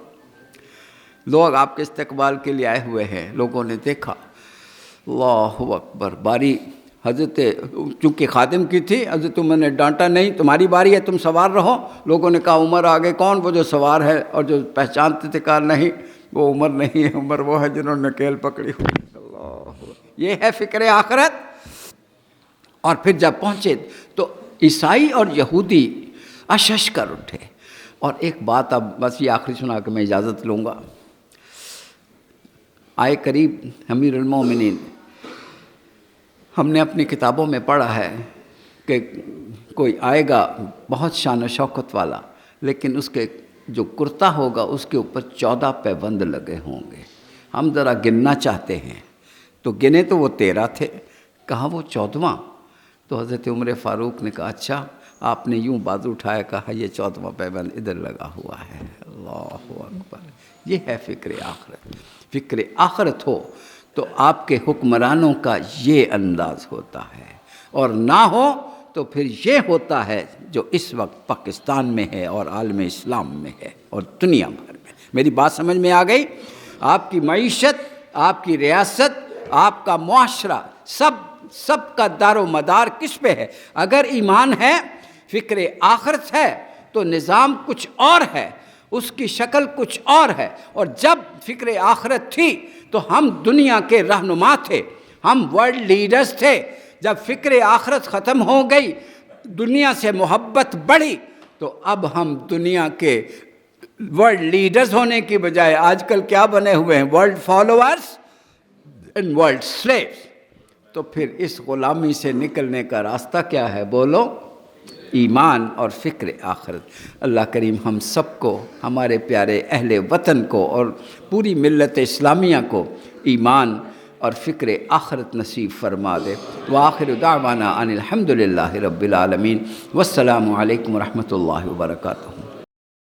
لوگ آپ کے استقبال کے لیے آئے ہوئے ہیں. لوگوں نے دیکھا. اللہ اکبر. باری حضرت چونکہ خادم کی تھی، حضرت عمر نے ڈانٹا نہیں، تمہاری باری ہے، تم سوار رہو. لوگوں نے کہا عمر آگے کون؟ وہ جو سوار ہے. اور جو پہچانتے تھے کہا نہیں وہ عمر نہیں ہے، عمر وہ ہے جنہوں نے کیل پکڑی ہوئی. اللہ، یہ ہے فکر آخرت. اور پھر جب پہنچے تو عیسائی اور یہودی اشش کر اٹھے. اور ایک بات اب بس یہ آخری سنا کے میں اجازت لوں گا. آئے قریب امیر المومنین، ہم نے اپنی کتابوں میں پڑھا ہے کہ کوئی آئے گا بہت شان و شوکت والا، لیکن اس کے جو کرتا ہوگا اس کے اوپر 14 پیبند لگے ہوں گے. ہم ذرا گننا چاہتے ہیں تو گنے تو وہ 13 تھے، کہا وہ 14واں. تو حضرت عمر فاروق نے کہا اچھا. آپ نے یوں بازو اٹھایا، کہا یہ 14واں پیبند ادھر لگا ہوا ہے. اللہ اکبر. یہ ہے فکر آخرت. فکر آخرت ہو تو آپ کے حکمرانوں کا یہ انداز ہوتا ہے، اور نہ ہو تو پھر یہ ہوتا ہے جو اس وقت پاکستان میں ہے اور عالم اسلام میں ہے اور دنیا بھر میں. میری بات سمجھ میں آ گئی؟ آپ کی معیشت، آپ کی ریاست، آپ کا معاشرہ، سب کا دار و مدار کس پہ ہے؟ اگر ایمان ہے، فکر آخرت ہے، تو نظام کچھ اور ہے، اس کی شکل کچھ اور ہے. اور جب فکر آخرت تھی تو ہم دنیا کے رہنما تھے، ہم ورلڈ لیڈرز تھے. جب فکر آخرت ختم ہو گئی، دنیا سے محبت بڑھی، تو اب ہم دنیا کے ورلڈ لیڈرز ہونے کی بجائے آج کل کیا بنے ہوئے ہیں؟ World followers and world sleeves. تو پھر اس غلامی سے نکلنے کا راستہ کیا ہے؟ بولو، ایمان اور فکر آخرت. اللہ کریم ہم سب کو، ہمارے پیارے اہل وطن کو اور پوری ملت اسلامیہ کو ایمان اور فکر آخرت نصیب فرما دے. وآخر دعوانا ان الحمد للہ رب العالمین. والسلام علیکم ورحمۃ اللہ وبرکاتہ.